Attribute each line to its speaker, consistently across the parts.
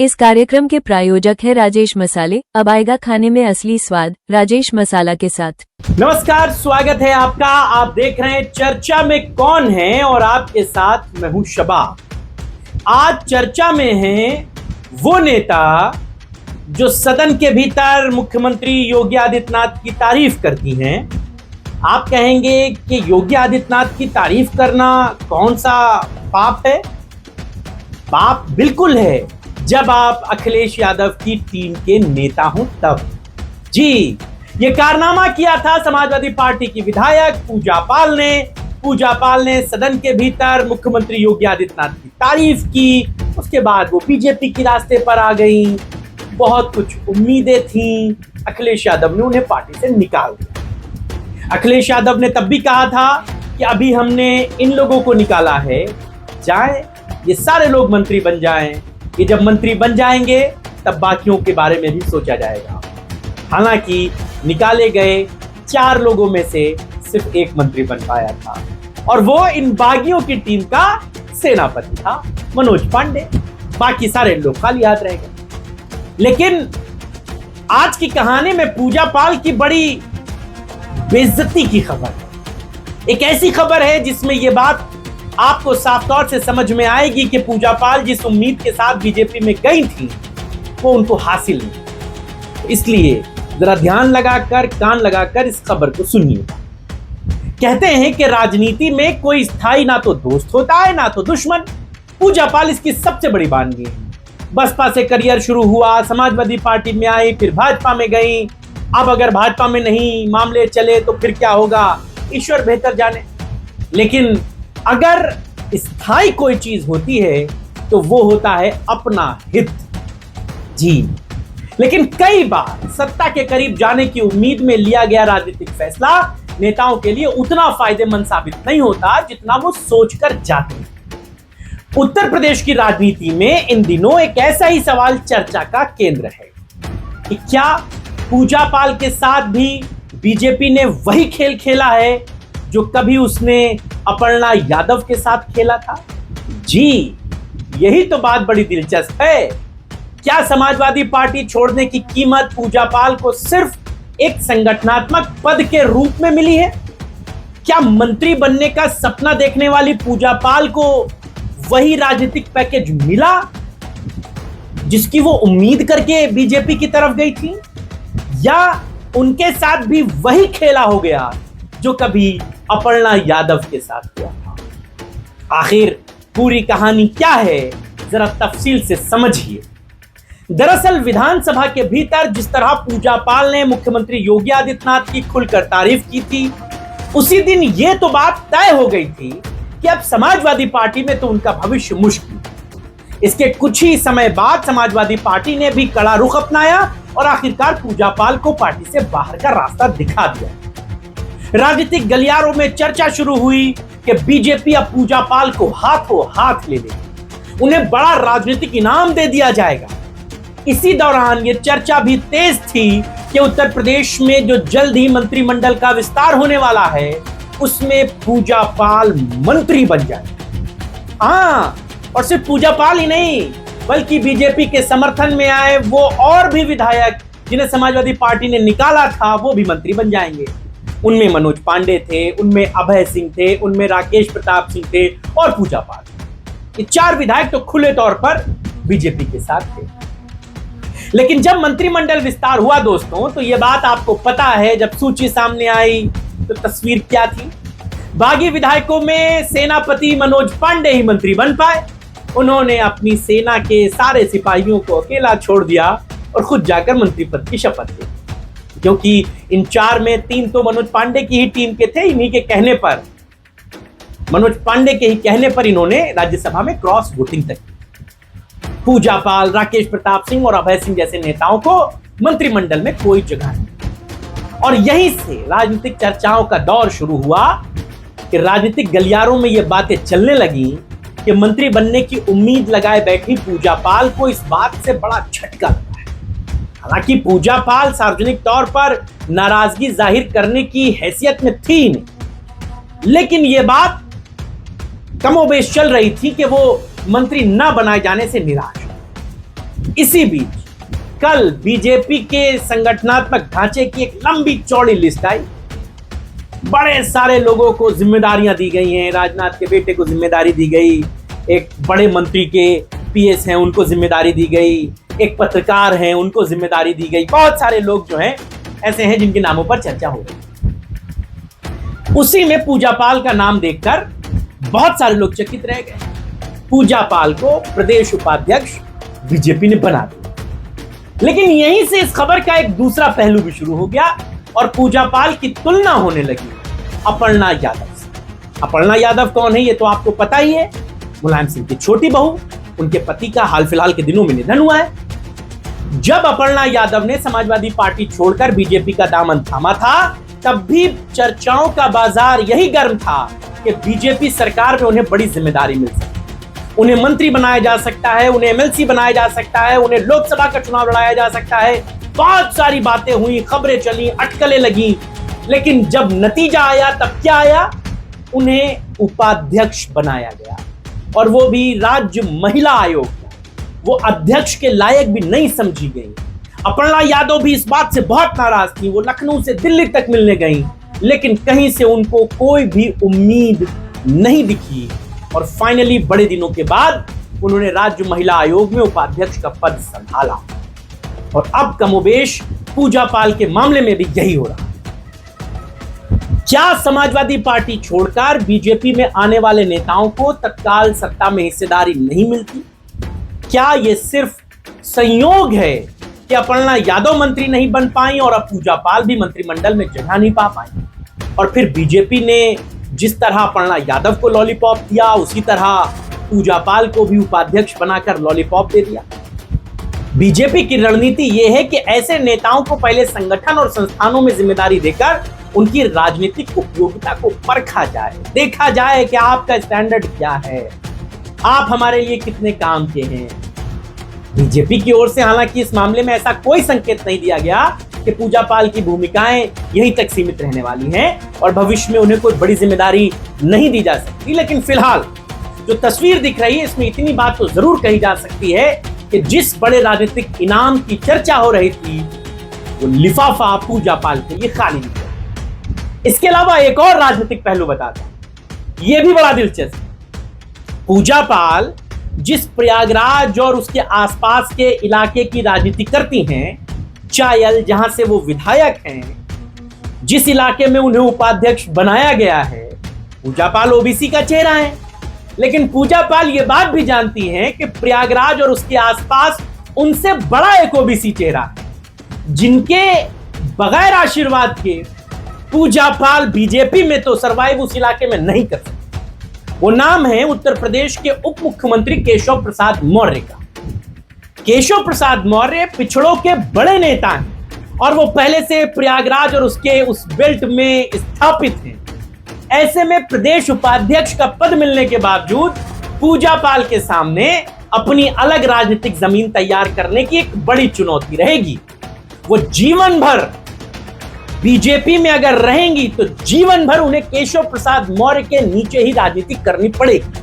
Speaker 1: इस कार्यक्रम के प्रायोजक है राजेश मसाले। अब आएगा खाने में असली स्वाद राजेश मसाला के साथ।
Speaker 2: नमस्कार, स्वागत है आपका। आप देख रहे हैं चर्चा में कौन है और आपके साथ मैं हूं शबा। आज चर्चा में है वो नेता जो सदन के भीतर मुख्यमंत्री योगी आदित्यनाथ की तारीफ करती हैं। आप कहेंगे कि योगी आदित्यनाथ की तारीफ करना कौन सा पाप है? पाप बिल्कुल है, जब आप अखिलेश यादव की टीम के नेता हों तब। जी, ये कारनामा किया था समाजवादी पार्टी की विधायक पूजा पाल ने सदन के भीतर मुख्यमंत्री योगी आदित्यनाथ की तारीफ की। उसके बाद वो बीजेपी के रास्ते पर आ गई। बहुत कुछ उम्मीदें थीं, अखिलेश यादव ने उन्हें पार्टी से निकाल दिया। अखिलेश यादव ने तब भी कहा था कि अभी हमने इन लोगों को निकाला है, जाए ये सारे लोग मंत्री बन जाएं। ये जब मंत्री बन जाएंगे तब बाकियों के बारे में भी सोचा जाएगा। हालांकि निकाले गए 4 लोगों में से सिर्फ एक मंत्री बन पाया था और वो इन बागियों की टीम का सेनापति था, मनोज पांडे। बाकी सारे लोग खाली हाथ रह गए। लेकिन आज की कहानी में पूजा पाल की बड़ी बेइज्जती की खबर है। एक ऐसी खबर है जिसमें यह बात आपको साफ तौर से समझ में आएगी कि पूजा पाल जिस उम्मीद के साथ बीजेपी में गई थी वो उनको हासिल नहीं। इसलिए जरा ध्यान लगाकर, कान लगाकर इस खबर को सुनिए। कहते हैं कि राजनीति में कोई स्थायी ना तो दोस्त होता है ना तो दुश्मन। पूजा पाल इसकी सबसे बड़ी बानगी है। बसपा से करियर शुरू हुआ, समाजवादी पार्टी में आई, फिर भाजपा में गई। अब अगर भाजपा में नहीं मामले चले तो फिर क्या होगा, ईश्वर बेहतर जाने। लेकिन अगर स्थायी कोई चीज होती है तो वो होता है अपना हित। जी, लेकिन कई बार सत्ता के करीब जाने की उम्मीद में लिया गया राजनीतिक फैसला नेताओं के लिए उतना फायदेमंद साबित नहीं होता जितना वो सोचकर जाते हैं। उत्तर प्रदेश की राजनीति में इन दिनों एक ऐसा ही सवाल चर्चा का केंद्र है कि क्या पूजा पाल के साथ भी बीजेपी ने वही खेल खेला है जो कभी उसने अपर्णा यादव के साथ खेला था। जी, यही तो बात बड़ी दिलचस्प है। क्या समाजवादी पार्टी छोड़ने की कीमत पूजा पाल को सिर्फ एक संगठनात्मक पद के रूप में मिली है? क्या मंत्री बनने का सपना देखने वाली पूजा पाल को वही राजनीतिक पैकेज मिला जिसकी वो उम्मीद करके बीजेपी की तरफ गई थी? या उनके साथ भी वही खेला हो गया जो कभी अपर्णा यादव के साथ हुआ था? आखिर पूरी कहानी क्या है, जरा तफसील से समझिए। दरअसल विधानसभा के भीतर जिस तरह पूजा पाल ने मुख्यमंत्री योगी आदित्यनाथ की खुलकर तारीफ की थी, उसी दिन यह तो बात तय हो गई थी कि अब समाजवादी पार्टी में तो उनका भविष्य मुश्किल। इसके कुछ ही समय बाद समाजवादी पार्टी ने भी कड़ा रुख अपनाया और आखिरकार पूजा पाल को पार्टी से बाहर का रास्ता दिखा दिया। राजनीतिक गलियारों में चर्चा शुरू हुई कि बीजेपी अब पूजा पाल को हाथों हाथ ले लेगी, उन्हें बड़ा राजनीतिक इनाम दे दिया जाएगा। इसी दौरान यह चर्चा भी तेज थी कि उत्तर प्रदेश में जो जल्द ही मंत्रिमंडल का विस्तार होने वाला है उसमें पूजा पाल मंत्री बन जाए। हाँ, और सिर्फ पूजा पाल ही नहीं बल्कि बीजेपी के समर्थन में आए वो और भी विधायक जिन्हें समाजवादी पार्टी ने निकाला था वो भी मंत्री बन जाएंगे। उनमें मनोज पांडे थे, उनमें अभय सिंह थे, उनमें राकेश प्रताप सिंह थे और पूजा पाल। ये 4 विधायक तो खुले तौर पर बीजेपी के साथ थे। लेकिन जब मंत्रिमंडल विस्तार हुआ दोस्तों, तो यह बात आपको पता है, जब सूची सामने आई तो तस्वीर क्या थी। बागी विधायकों में सेनापति मनोज पांडे ही मंत्री बन पाए। उन्होंने अपनी सेना के सारे सिपाहियों को अकेला छोड़ दिया और खुद जाकर मंत्री पद की शपथ ली, क्योंकि इन 4 में 3 तो मनोज पांडे की ही टीम के थे। इन्हीं के कहने पर, मनोज पांडे के ही कहने पर इन्होंने राज्यसभा में क्रॉस वोटिंग तक की। पूजा पाल, राकेश प्रताप सिंह और अभय सिंह जैसे नेताओं को मंत्रिमंडल में कोई जगह नहीं। और यहीं से राजनीतिक चर्चाओं का दौर शुरू हुआ कि राजनीतिक गलियारों में यह बातें चलने लगी कि मंत्री बनने की उम्मीद लगाए बैठी पूजा पाल को इस बात से बड़ा झटका लगा है। हालांकि पूजा पाल सार्वजनिक तौर पर नाराजगी जाहिर करने की हैसियत में थी नहीं, लेकिन यह बात कमोबेश चल रही थी कि वो मंत्री न बनाए जाने से निराश है। इसी बीच कल बीजेपी के संगठनात्मक ढांचे की एक लंबी चौड़ी लिस्ट आई। बड़े सारे लोगों को जिम्मेदारियां दी गई हैं। राजनाथ के बेटे को जिम्मेदारी दी गई, एक बड़े मंत्री के पीएस हैं उनको जिम्मेदारी दी गई, एक पत्रकार हैं उनको जिम्मेदारी दी गई। बहुत सारे लोग जो हैं ऐसे हैं जिनके नामों पर चर्चा हो रही। उसी में पूजा पाल का नाम देखकर बहुत सारे लोग चकित रह गए। पूजा पाल को प्रदेश उपाध्यक्ष बीजेपी ने बना दिया। लेकिन यहीं से इस खबर का एक दूसरा पहलू भी शुरू हो गया और पूजा पाल की तुलना होने लगी अपर्णा यादव से। अपर्णा यादव कौन है ये तो आपको पता ही है। मुलायम सिंह की छोटी बहू, उनके पति का हाल फिलहाल के दिनों में निधन हुआ है। जब अपर्णा यादव ने समाजवादी पार्टी छोड़कर बीजेपी का दामन थामा था, तब भी चर्चाओं का बाजार यही गर्म था कि बीजेपी सरकार में उन्हें बड़ी जिम्मेदारी मिल सकती है, उन्हें मंत्री बनाया जा सकता है, उन्हें एमएलसी बनाया जा सकता है, उन्हें लोकसभा का चुनाव लड़ाया जा सकता है। बहुत सारी बातें हुई, खबरें चली, अटकलें लगी। लेकिन जब नतीजा आया तब क्या आया? उन्हें उपाध्यक्ष बनाया गया और वो भी राज्य महिला आयोग। वो अध्यक्ष के लायक भी नहीं समझी गई। अपर्णा यादव भी इस बात से बहुत नाराज थी। वो लखनऊ से दिल्ली तक मिलने गई, लेकिन कहीं से उनको कोई भी उम्मीद नहीं दिखी और फाइनली बड़े दिनों के बाद उन्होंने राज्य महिला आयोग में उपाध्यक्ष का पद संभाला। और अब कमोबेश पूजा पाल के मामले में भी यही हो रहा है। क्या समाजवादी पार्टी छोड़कर बीजेपी में आने वाले नेताओं को तत्काल सत्ता में हिस्सेदारी नहीं मिलती? क्या यह सिर्फ संयोग है कि अपर्णा यादव मंत्री नहीं बन पाई और अब पूजा पाल भी मंत्रिमंडल में जगह नहीं पा पाई? और फिर बीजेपी ने जिस तरह अपर्णा यादव को लॉलीपॉप दिया, उसी तरह पूजा पाल को भी उपाध्यक्ष बनाकर लॉलीपॉप दे दिया। बीजेपी की रणनीति यह है कि ऐसे नेताओं को पहले संगठन और संस्थानों में जिम्मेदारी देकर उनकी राजनीतिक उपयोगिता को परखा जाए, देखा जाए कि आपका स्टैंडर्ड क्या है, आप हमारे लिए कितने काम के हैं। बीजेपी की ओर से हालांकि इस मामले में ऐसा कोई संकेत नहीं दिया गया कि पूजा पाल की भूमिकाएं यहीं तक सीमित रहने वाली हैं और भविष्य में उन्हें कोई बड़ी जिम्मेदारी नहीं दी जा सकती। लेकिन फिलहाल जो तस्वीर दिख रही है, इसमें इतनी बात तो जरूर कही जा सकती है कि जिस बड़े राजनीतिक इनाम की चर्चा हो रही थी, वो लिफाफा पूजा पाल के लिए खाली नहीं है। इसके अलावा एक और राजनीतिक पहलू बताता हूं, यह भी बड़ा दिलचस्प है। पूजा पाल जिस प्रयागराज और उसके आसपास के इलाके की राजनीति करती हैं, चायल जहां से वो विधायक हैं, जिस इलाके में उन्हें उपाध्यक्ष बनाया गया है, पूजा पाल ओबीसी का चेहरा है। लेकिन पूजा पाल ये बात भी जानती हैं कि प्रयागराज और उसके आसपास उनसे बड़ा एक ओबीसी चेहरा है, जिनके बगैर आशीर्वाद के पूजा पाल बीजेपी में तो सरवाइव उस इलाके में नहीं कर सकते। वो नाम है उत्तर प्रदेश के उप मुख्यमंत्री केशव प्रसाद मौर्य का। केशव प्रसाद मौर्य पिछड़ों के बड़े नेता हैं और वो पहले से प्रयागराज और उसके उस बेल्ट में स्थापित हैं। ऐसे में प्रदेश उपाध्यक्ष का पद मिलने के बावजूद पूजा पाल के सामने अपनी अलग राजनीतिक जमीन तैयार करने की एक बड़ी चुनौती रहेगी। वो जीवन भर बीजेपी में अगर रहेंगी तो जीवन भर उन्हें केशव प्रसाद मौर्य के नीचे ही राजनीति करनी पड़ेगी,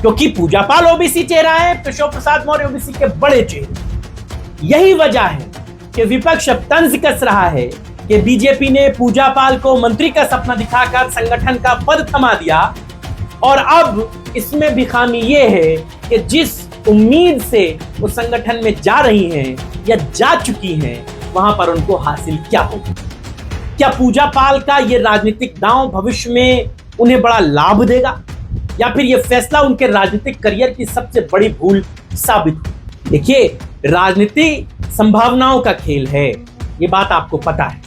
Speaker 2: क्योंकि पूजा पाल ओबीसी चेहरा है, केशव प्रसाद मौर्य ओबीसी के बड़े चेहरे। यही वजह है कि विपक्ष अब तंज कस रहा है कि बीजेपी ने पूजा पाल को मंत्री का सपना दिखाकर संगठन का पद थमा दिया और अब इसमें भी खामी यह है कि जिस उम्मीद से वो संगठन में जा रही हैं या जा चुकी हैं, वहां पर उनको हासिल क्या होगा। क्या पूजा पाल का ये राजनीतिक दांव भविष्य में उन्हें बड़ा लाभ देगा या फिर ये फैसला उनके राजनीतिक करियर की सबसे बड़ी भूल साबित हो? देखिए, राजनीति संभावनाओं का खेल है, ये बात आपको पता है।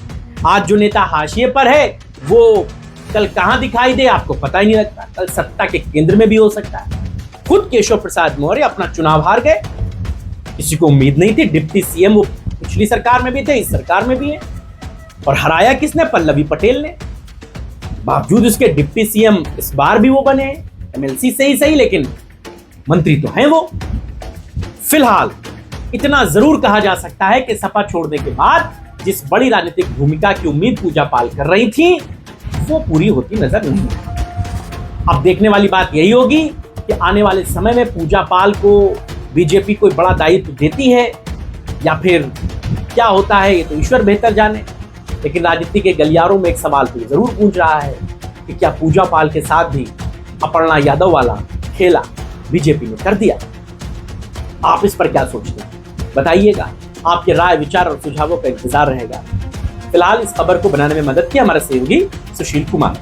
Speaker 2: आज जो नेता हाशिए पर है वो कल कहां दिखाई दे आपको पता ही नहीं लगता, कल सत्ता के केंद्र में भी हो सकता है। खुद केशव प्रसाद मौर्य अपना चुनाव हार गए, किसी को उम्मीद नहीं थी। डिप्टी सीएम वो पिछली सरकार में भी थे, इस सरकार में भी है, और हराया किसने? पल्लवी पटेल ने। बावजूद उसके डिप्टी सीएम इस बार भी वो बने, एमएलसी से ही सही, लेकिन मंत्री तो हैं वो। फिलहाल इतना जरूर कहा जा सकता है कि सपा छोड़ने के बाद जिस बड़ी राजनीतिक भूमिका की उम्मीद पूजा पाल कर रही थी, वो पूरी होती नजर नहीं आई। अब देखने वाली बात यही होगी कि आने वाले समय में पूजा पाल को बीजेपी कोई बड़ा दायित्व देती है या फिर क्या होता है ये तो ईश्वर बेहतर जाने। लेकिन राजनीति के गलियारों में एक सवाल तो जरूर पूछ रहा है कि क्या पूजा पाल के साथ भी अपर्णा यादव वाला खेला बीजेपी ने कर दिया। आप इस पर क्या सोचते हैं बताइएगा। आपके राय विचार और सुझावों का इंतजार रहेगा। फिलहाल इस खबर को बनाने में मदद की हमारे सहयोगी सुशील कुमार।